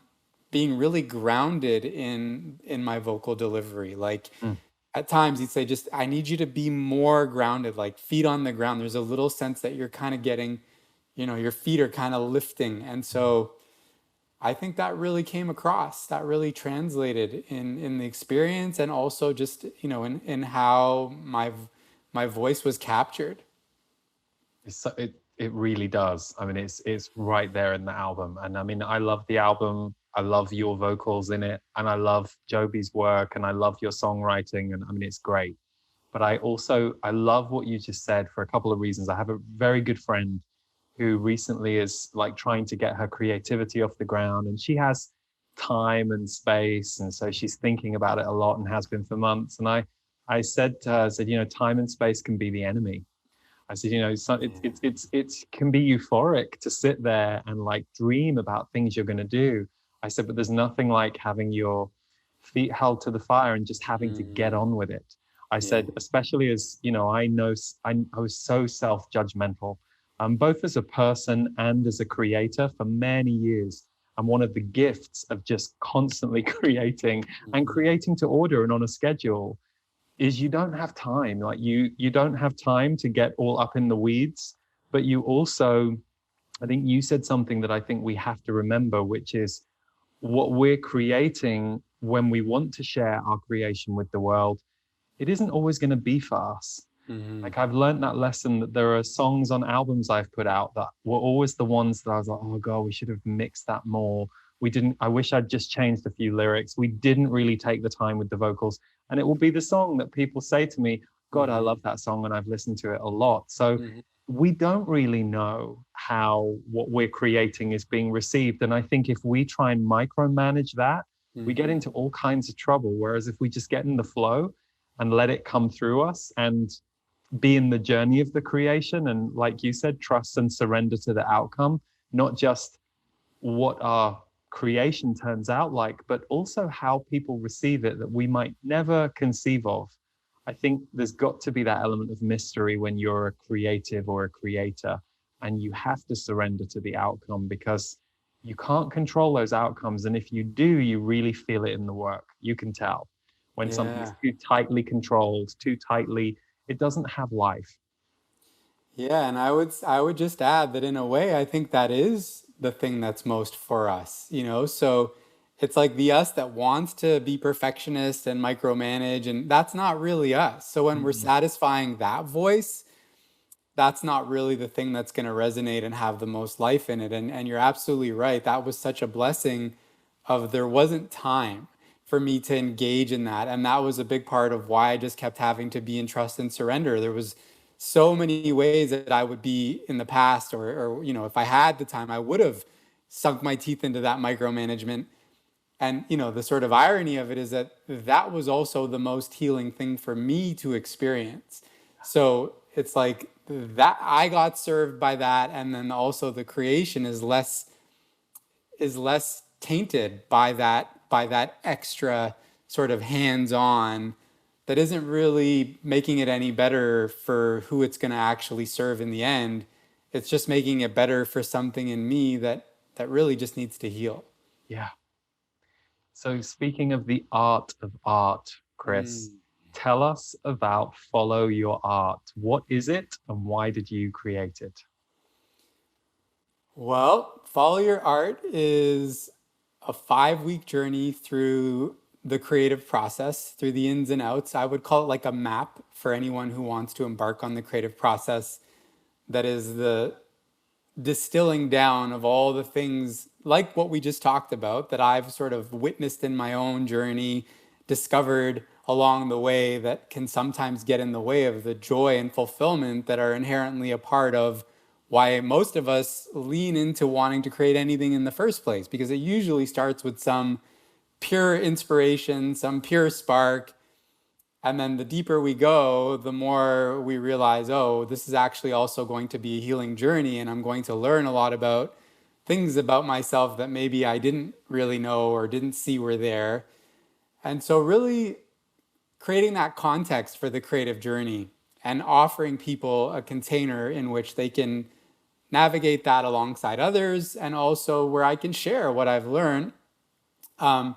being really grounded in my vocal delivery. Like at times he'd say, just, I need you to be more grounded, like feet on the ground. There's a little sense that you're kind of getting, your feet are kind of lifting. And so I think that really came across, that really translated in the experience, and also just, in how my voice was captured. It really does. I mean, it's right there in the album, and I mean, I love the album. I love your vocals in it, and I love Joby's work, and I love your songwriting, and I mean, it's great. But I love what you just said for a couple of reasons. I have a very good friend who recently is like trying to get her creativity off the ground, and she has time and space, and so she's thinking about it a lot and has been for months. And I said to her, I said, time and space can be the enemy. I said, so it can be euphoric to sit there and like dream about things you're going to do. I said, but there's nothing like having your feet held to the fire and just having to get Mm, on with it. I yeah. said, especially as I know I was so self-judgmental, both as a person and as a creator for many years. And one of the gifts of just constantly creating and Mhm. creating to order and on a schedule is you don't have time. Like you don't have time to get all up in the weeds, but you also, I think you said something that I think we have to remember, which is what we're creating when we want to share our creation with the world, it isn't always going to be for us. Mhm. Like I've learned that lesson that there are songs on albums I've put out that were always the ones that I was like, oh God, we should have mixed that more. We didn't, I wish I'd just changed a few lyrics. We didn't really take the time with the vocals. And it will be the song that people say to me, God, I love Mhm. that song and I've listened to it a lot. So Mhm. we don't really know how what we're creating is being received. And I think if we try and micromanage that, we get Mhm. into all kinds of trouble. Whereas if we just get in the flow and let it come through us and be in the journey of the creation, and like you said, trust and surrender to the outcome, not just what our creation turns out like, but also how people receive it that we might never conceive of. I think there's got to be that element of mystery when you're a creative or a creator, and you have to surrender to the outcome because you can't control those outcomes. And if you do, you really feel it in the work. You can tell when something's Yeah. too tightly controlled, too tightly, it doesn't have life. Yeah, and I would just add that in a way I think that is the thing that's most for us. So it's like the us that wants to be perfectionist and micromanage, and that's not really us. So when we're Mm, satisfying that voice, that's not really the thing that's going to resonate and have the most life in it. And you're absolutely right. That was such a blessing of there wasn't time for me to engage in that. And that was a big part of why I just kept having to be in trust and surrender. There was so many ways that I would be in the past, or if I had the time, I would have sunk my teeth into that micromanagement. And the sort of irony of it is that that was also the most healing thing for me to experience. So it's like that I got served by that, and then also the creation is less tainted by that extra sort of hands-on that isn't really making it any better for who it's going to actually serve in the end. It's just making it better for something in me that really just needs to heal. yeah. So, speaking of the art of art, Chris, Mm. tell us about Follow Your Art. What is it and why did you create it? Well, Follow Your Art is a 5-week journey through the creative process, through the ins and outs. I would call it like a map for anyone who wants to embark on the creative process. That is the distilling down of all the things like what we just talked about that I've sort of witnessed in my own journey, discovered along the way that can sometimes get in the way of the joy and fulfillment that are inherently a part of why most of us lean into wanting to create anything in the first place, because it usually starts with some pure inspiration, some pure spark, and then the deeper we go, the more we realize, oh, this is actually also going to be a healing journey. And I'm going to learn a lot about things about myself that maybe I didn't really know or didn't see were there. And so, really creating that context for the creative journey and offering people a container in which they can navigate that alongside others, and also where I can share what I've learned. Um,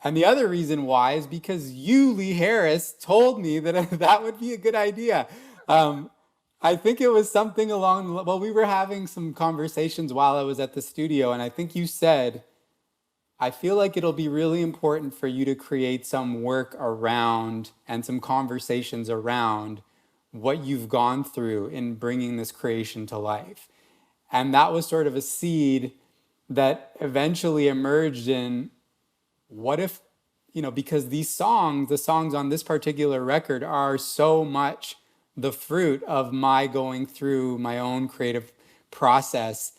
and the other reason why is because you, Lee Harris, told me that that would be a good idea. Um, I think it was something along, well, we were having some conversations while I was at the studio, and I think you said, I feel like it'll be really important for you to create some work around and some conversations around what you've gone through in bringing this creation to life. And that was sort of a seed that eventually emerged in what if, because these songs, the songs on this particular record, are so much the fruit of my going through my own creative process.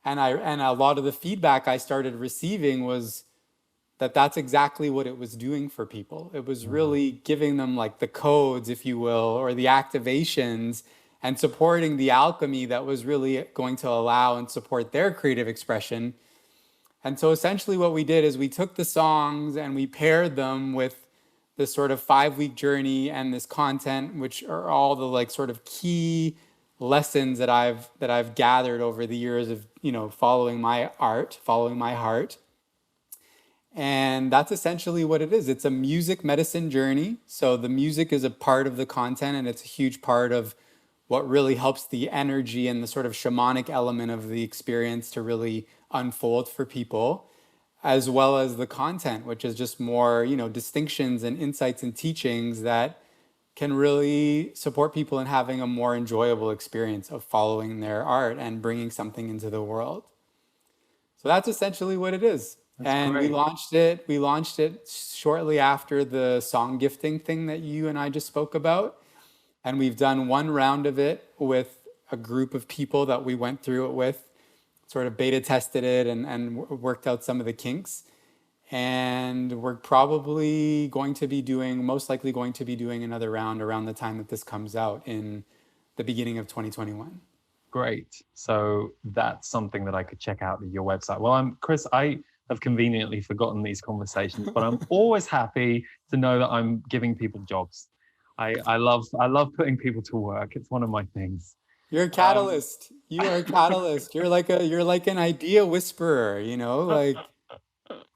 And a lot of the feedback I started receiving was that that's exactly what it was doing for people. It was Mm, really giving them like the codes, if you will, or the activations, and supporting the alchemy that was really going to allow and support their creative expression. And so essentially what we did is we took the songs and we paired them with this sort of 5-week journey and this content, which are all the like sort of key lessons that I've gathered over the years of, following my art, following my heart. And that's essentially what it is. It's a music medicine journey. So the music is a part of the content, and it's a huge part of what really helps the energy and the sort of shamanic element of the experience to really unfold for people, as well as the content, which is just more, distinctions and insights and teachings that can really support people in having a more enjoyable experience of following their art and bringing something into the world. So that's essentially what it is. that's And we great. launched it. We launched it shortly after the song gifting thing that you and I just spoke about. And we've done one round of it with a group of people that we went through it with, sort of beta tested it and worked out some of the kinks. And we're probably going to be doing, most likely going to be doing another round around the time that this comes out in the beginning of 2021. Great. So that's something that I could check out at your website. Well, Chris, I have conveniently forgotten these conversations, but I'm always happy to know that I'm giving people jobs. I love putting people to work. It's one of my things. You're a Um, catalyst. You are a catalyst. You're like an idea whisperer, like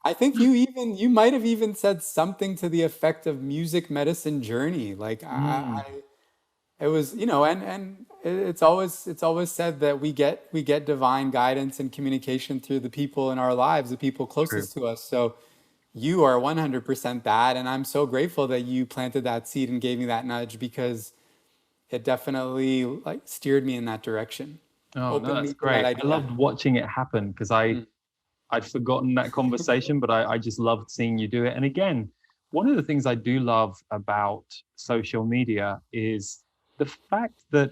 I think you might have even said something to the effect of music medicine journey. Like mm, it was, and it's always said that we get divine guidance and communication through the people in our lives, the people true. closest to us. So you are 100% that, and I'm so grateful that you planted that seed and gave me that nudge because it definitely like steered me in that direction, Oh no, opened that's me to that great. I idea. loved watching it happen because Mm. I'd forgotten that conversation, but I just loved seeing you do it. And again, one of the things I do love about social media is the fact that,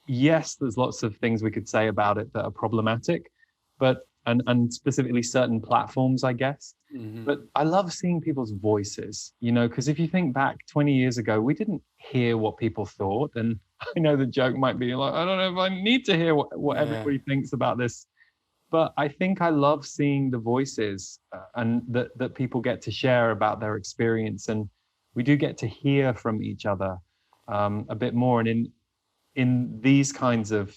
yes, there's lots of things we could say about it that are problematic, but and specifically certain platforms, I guess. Mhm. But I love seeing people's voices, because if you think back 20 years ago, we didn't hear what people thought. And I know the joke might be like, I don't know if I need to hear what Yeah. everybody thinks about this, but I think I love seeing the voices and that people get to share about their experience, and we do get to hear from each other a bit more. And in these kinds of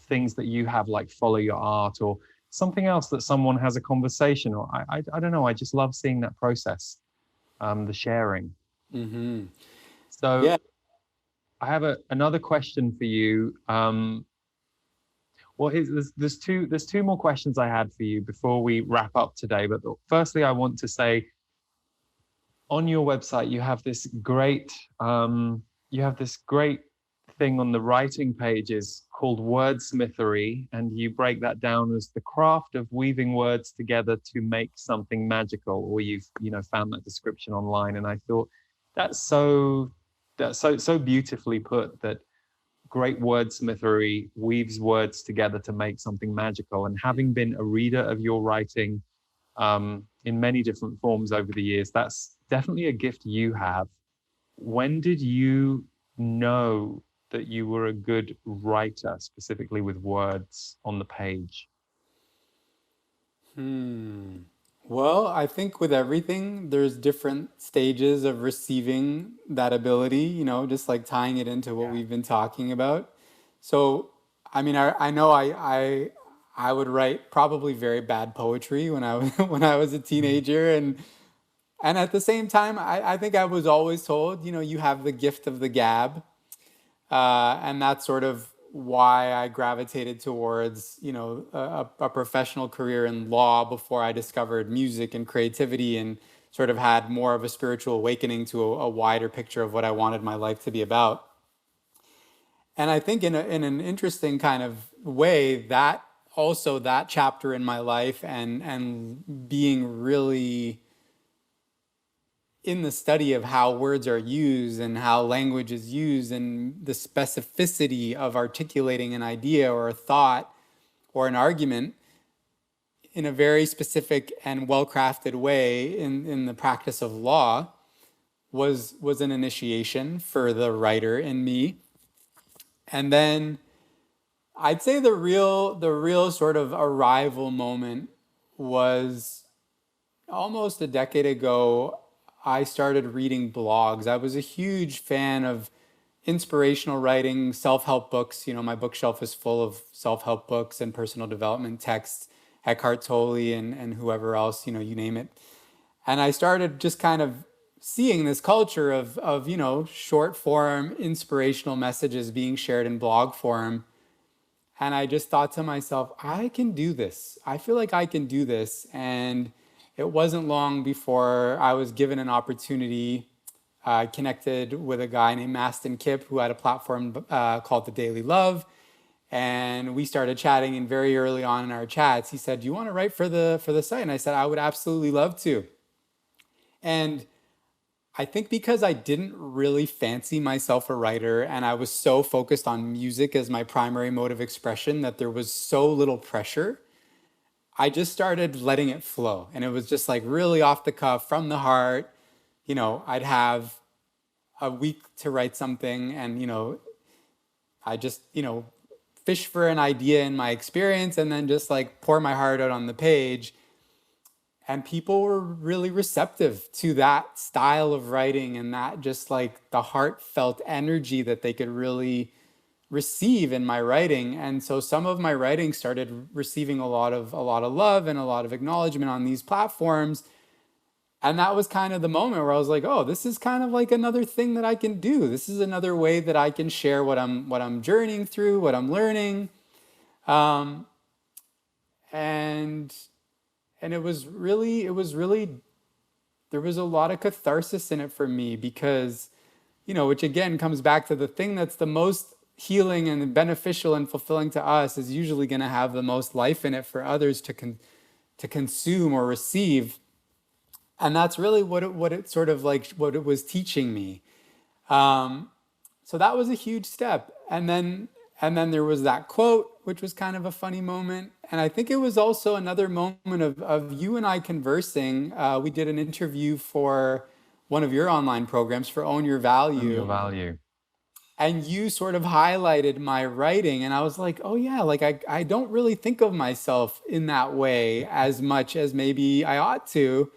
things that you have, like follow your art or something else that someone has a conversation, or I don't know, I just love seeing that process, the sharing. Hmm. So Yeah. I have another question for you. Well, there's two more questions I had for you before we wrap up today. But firstly, I want to say on your website you have this great thing on the writing pages called wordsmithery, and you break that down as the craft of weaving words together to make something magical. Or you've found that description online, and I thought that's so so beautifully put, that great wordsmithery weaves words together to make something magical. And having been a reader of your writing in many different forms over the years, that's definitely a gift you have. When did you know that you were a good writer, specifically with words on the page? Hmm. Well, I think with everything, there's different stages of receiving that ability, just like tying it into what Yeah. we've been talking about. So, I mean, I know I would write probably very bad poetry when I was when I was a Mm, teenager, and at the same time, I think I was always told, you have the gift of the gab, and that's sort of why I gravitated towards, a professional career in law before I discovered music and creativity, and sort of had more of a spiritual awakening to a wider picture of what I wanted my life to be about. And I think in an interesting kind of way, that also that chapter in my life, and being really in the study of how words are used and how language is used, and the specificity of articulating an idea or a thought or an argument in a very specific and well-crafted way in the practice of law was an initiation for the writer in me. And then I'd say the real sort of arrival moment was almost a decade ago. I started reading blogs. I was a huge fan of inspirational writing, self-help books. My bookshelf is full of self-help books and personal development texts, Eckhart Tolle and whoever else, you name it. And I started just kind of seeing this culture of short form inspirational messages being shared in blog form. And I just thought to myself, I can do this. I feel like I can do this. And it wasn't long before I was given an opportunity. I connected with a guy named Mastin Kipp, who had a platform called The Daily Love. And we started chatting, and very early on in our chats, he said, "Do you want to write for the site?" And I said, "I would absolutely love to." And I think because I didn't really fancy myself a writer, and I was so focused on music as my primary mode of expression, that there was so little pressure, I just started letting it flow. And it was just like really off the cuff, from the heart. I'd have a week to write something, and, I just, fish for an idea in my experience, and then just like pour my heart out on the page. And people were really receptive to that style of writing, and that just like the heartfelt energy that they could really receive in my writing. And so some of my writing started receiving a lot of love and a lot of acknowledgement on these platforms. And that was kind of the moment where I was like, oh, this is kind of like another thing that I can do. This is another way that I can share what I'm journeying through, what I'm learning. And it was really, there was a lot of catharsis in it for me, because, which again comes back to the thing that's the most healing and beneficial and fulfilling to us is usually going to have the most life in it for others to consume or receive. And that's really what it sort of like, what it was teaching me. So that was a huge step. And then there was that quote, which was kind of a funny moment. And I think it was also another moment of you and I conversing. We did an interview for one of your online programs for Own Your Value. Own Your Value. And you sort of highlighted my writing. And I was like, oh yeah, like I don't really think of myself in that way as much as maybe I ought to.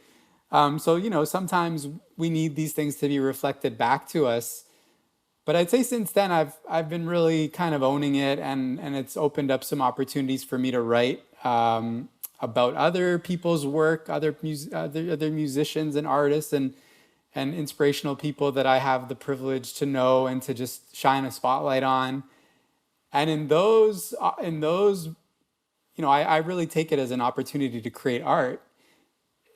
So, sometimes we need these things to be reflected back to us. But I'd say since then, I've been really kind of owning it, and it's opened up some opportunities for me to write about other people's work, other musicians and artists and inspirational people that I have the privilege to know and to just shine a spotlight on. And in those, I really take it as an opportunity to create art.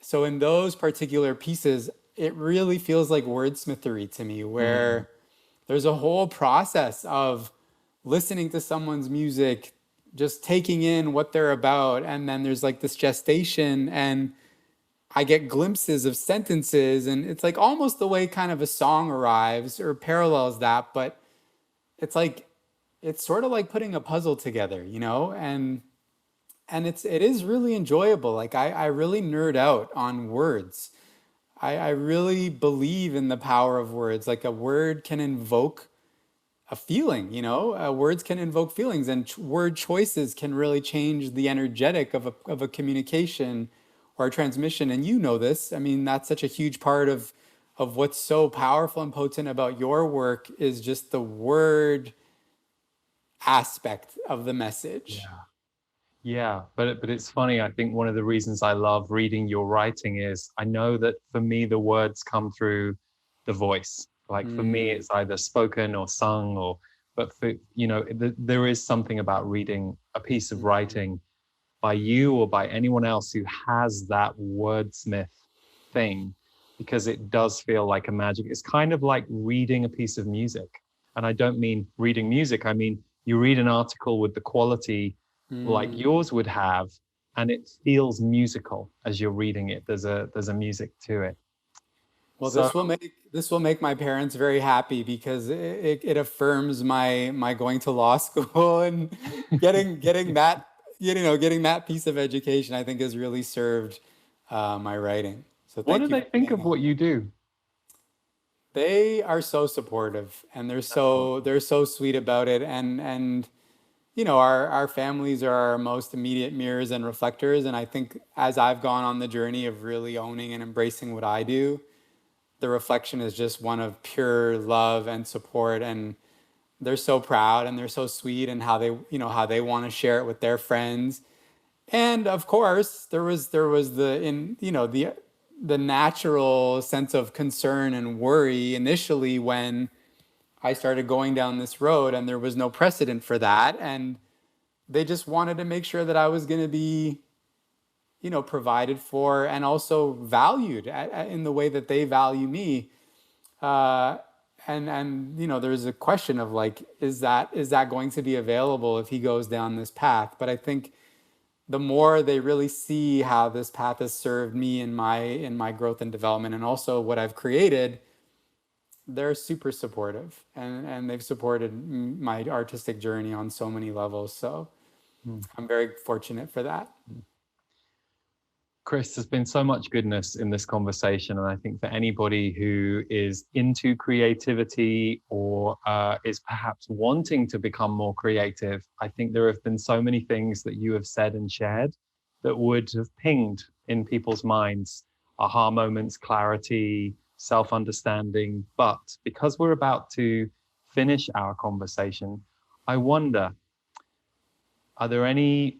So in those particular pieces, it really feels like wordsmithery to me, where there's a whole process of listening to someone's music, just taking in what they're about. And then there's like this gestation, and I get glimpses of sentences, and it's like almost the way kind of a song arrives or parallels that, but it's like, it's sort of like putting a puzzle together, and it is really enjoyable. Like I really nerd out on words. I really believe in the power of words. Like a word can invoke a feeling, words can invoke feelings, and word choices can really change the energetic of a communication or a transmission. And this, I mean, that's such a huge part of what's so powerful and potent about your work is just the word aspect of the message. Yeah, but it's funny. I think one of the reasons I love reading your writing is I know that for me, the words come through the voice. Like for me, it's either spoken or sung or but for, there is something about reading a piece of Mhm. writing by you or by anyone else who has that wordsmith thing, because it does feel like a magic. It's kind of like reading a piece of music. And I don't mean reading music, I mean you read an article with the quality like Mm. yours would have, and it feels musical as you're reading it. There's a music to it. Well, So this will make my parents very happy because it affirms my going to law school and getting that getting that piece of education I think has really served my writing. So what do thank you they for think saying of that. what you do? They are so supportive and That's they're wonderful. so sweet about it, and our families are our most immediate mirrors and reflectors, and I think as I've gone on the journey of really owning and embracing what I do, the reflection is just one of pure love and support, and they're so proud and they're so sweet, and how they want to share it with their friends. And of course there was the in the natural sense of concern and worry initially when I started going down this road and there was no precedent for that, and they just wanted to make sure that I was going to be provided for and also valued in the way that they value me. uh, and there's a question of like, is that going to be available if he goes down this path? But I think the more they really see how this path has served me in my growth and development and also what I've created, they're super supportive, and they've supported my artistic journey on so many levels. So Hmm. I'm very fortunate for that. Chris, there's been so much goodness in this conversation. And I think for anybody who is into creativity or is perhaps wanting to become more creative, I think there have been so many things that you have said and shared that would have pinged in people's minds: aha moments, clarity, self understanding. But because we're about to finish our conversation, I wonder, are there any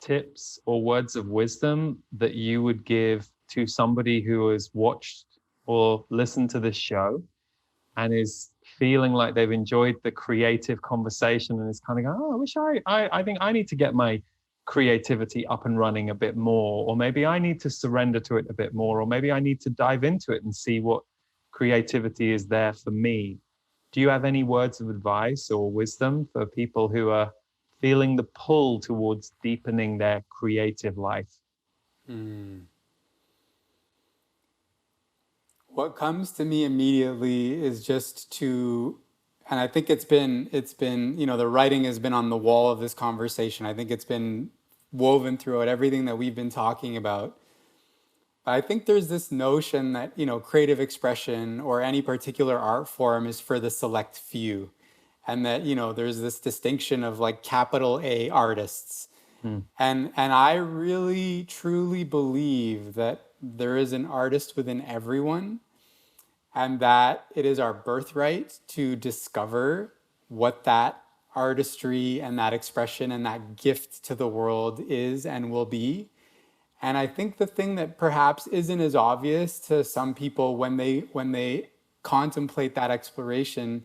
tips or words of wisdom that you would give to somebody who has watched or listened to this show and is feeling like they've enjoyed the creative conversation and is kind of going, oh, I wish I think I need to get my creativity up and running a bit more, or maybe I need to surrender to it a bit more, or maybe I need to dive into it and see what creativity is there for me. Do you have any words of advice or wisdom for people who are feeling the pull towards deepening their creative life? Mm. What comes to me immediately is just to, and I think it's been, the writing has been on the wall of this conversation. I think it's been woven throughout everything that we've been talking about. But I think there's this notion that, creative expression or any particular art form is for the select few. And that, there's this distinction of like capital A artists. Mm, And I really truly believe that there is an artist within everyone, and that it is our birthright to discover what that artistry and that expression and that gift to the world is and will be. And I think the thing that perhaps isn't as obvious to some people when they contemplate that exploration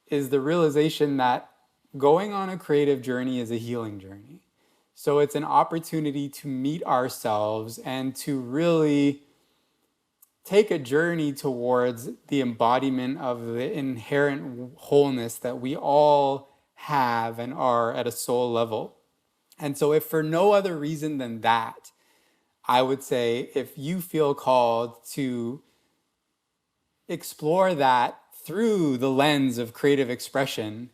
is the realization that going on a creative journey is a healing journey. So it's an opportunity to meet ourselves and to really take a journey towards the embodiment of the inherent wholeness that we all have and are at a soul level. And so, if for no other reason than that, I would say if you feel called to explore that through the lens of creative expression,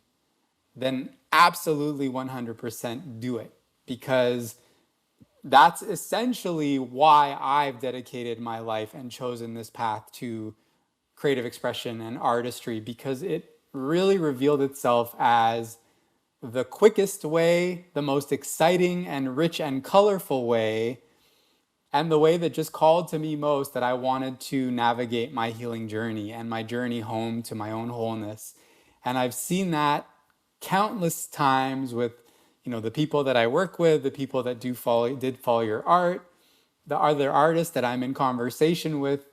then absolutely 100% do it, because that's essentially why I've dedicated my life and chosen this path to creative expression and artistry, because it really revealed itself as the quickest way, the most exciting and rich and colorful way, and the way that just called to me most, that I wanted to navigate my healing journey and my journey home to my own wholeness. And I've seen that countless times with, the people that I work with, the people that did follow your art, the other artists that I'm in conversation with.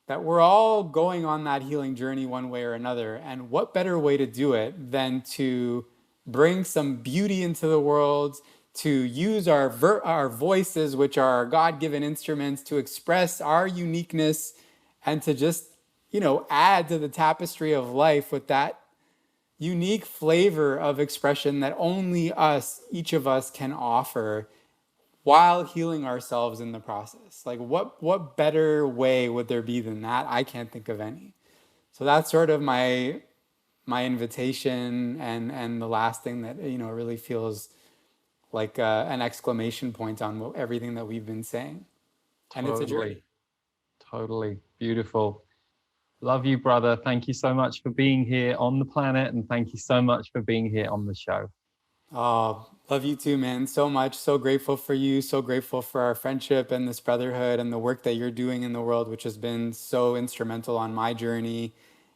that we're all going on that healing journey one way or another. And what better way to do it than to bring some beauty into the world, to use our voices, which are our God-given instruments, to express our uniqueness, and to just, add to the tapestry of life with that unique flavor of expression that only each of us can offer, while healing ourselves in the process. Like what better way would there be than that? I can't think of any. So that's sort of my invitation, and the last thing that really feels like an exclamation point on everything that we've been saying. And it's a journey. Totally beautiful. Love you, brother. Thank you so much for being here on the planet, and thank you so much for being here on the show. Oh, love you too, man. So much. So grateful for you. So grateful for our friendship and this brotherhood and the work that you're doing in the world, which has been so instrumental on my journey.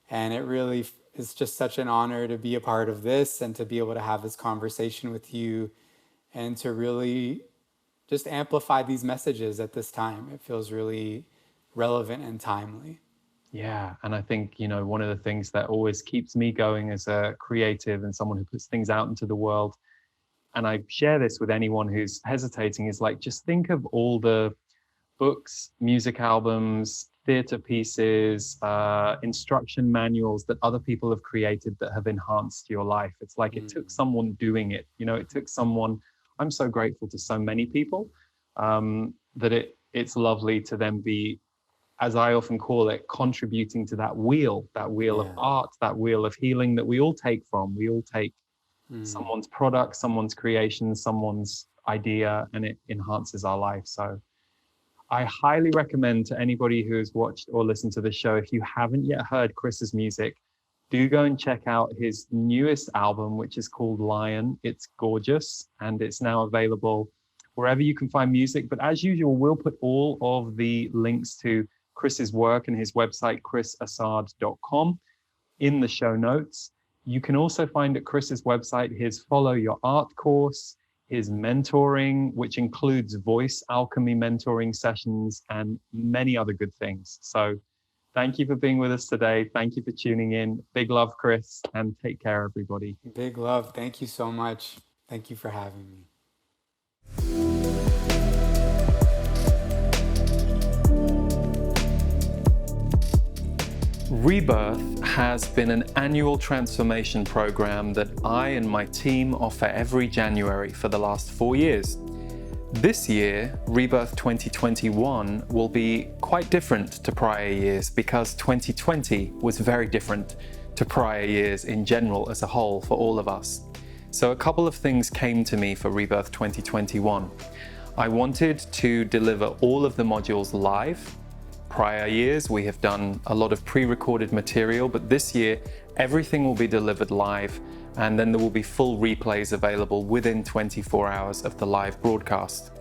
And it really is just such an honor to be a part of this and to be able to have this conversation with you and to really just amplify these messages at this time. It feels really relevant and timely. Yeah. And I think, one of the things that always keeps me going as a creative and someone who puts things out into the world, and I share this with anyone who's hesitating, is like, just think of all the books, music albums, theater pieces, instruction manuals that other people have created that have enhanced your life. It's like it took someone doing it. It took someone. I'm so grateful to so many people that it's lovely to then be, as I often call it, contributing to that wheel of art, that wheel of healing that we all take from. We all take someone's product, someone's creation, someone's idea, and it enhances our life. So I highly recommend to anybody who has watched or listened to the show, if you haven't yet heard Chris's music, do go and check out his newest album, which is called Lion. It's gorgeous, and it's now available wherever you can find music. But as usual, we'll put all of the links to Chris's work and his website, chrisassaad.com, in the show notes. You can also find at Chris's website his Follow Your Art course, his mentoring, which includes voice alchemy mentoring sessions and many other good things. So thank you for being with us today. Thank you for tuning in. Big love, Chris, and take care, everybody. Big love. Thank you so much. Thank you for having me. Rebirth has been an annual transformation program that I and my team offer every January for the last 4 years. This year, Rebirth 2021 will be quite different to prior years because 2020 was very different to prior years in general as a whole for all of us. So a couple of things came to me for Rebirth 2021. I wanted to deliver all of the modules live. Prior years, we have done a lot of pre-recorded material, but this year, everything will be delivered live, and then there will be full replays available within 24 hours of the live broadcast.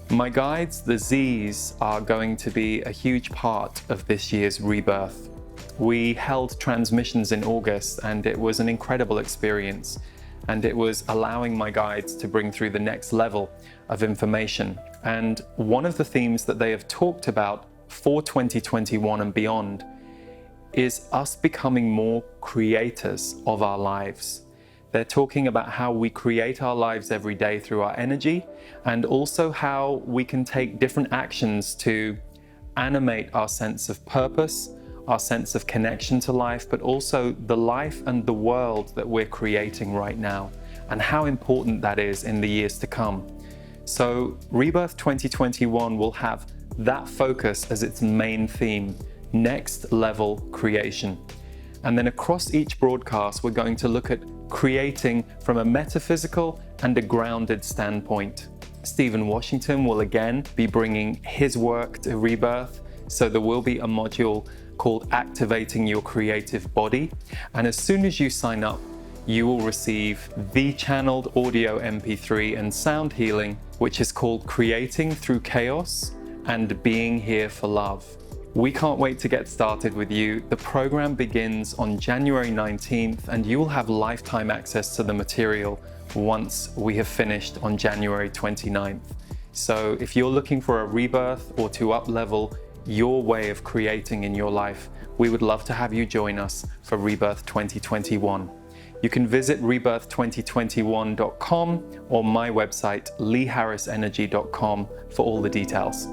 My guides, the Z's, are going to be a huge part of this year's Rebirth. We held transmissions in August, and it was an incredible experience, and it was allowing my guides to bring through the next level of information. And one of the themes that they have talked about for 2021 and beyond is us becoming more creators of our lives. They're talking about how we create our lives every day through our energy, and also how we can take different actions to animate our sense of purpose, our sense of connection to life, but also the life and the world that we're creating right now, and how important that is in the years to come. So Rebirth 2021 will have that focus as its main theme, next level creation. And then across each broadcast, we're going to look at creating from a metaphysical and a grounded standpoint. Stephen Washington will again be bringing his work to Rebirth. So there will be a module called Activating Your Creative Body. And as soon as you sign up, you will receive the channeled audio MP3 and sound healing, which is called Creating Through Chaos and Being Here for Love. We can't wait to get started with you. The program begins on January 19th, and you will have lifetime access to the material once we have finished on January 29th. So if you're looking for a rebirth or to up-level your way of creating in your life, we would love to have you join us for Rebirth 2021. You can visit rebirth2021.com or my website leeharrisenergy.com for all the details.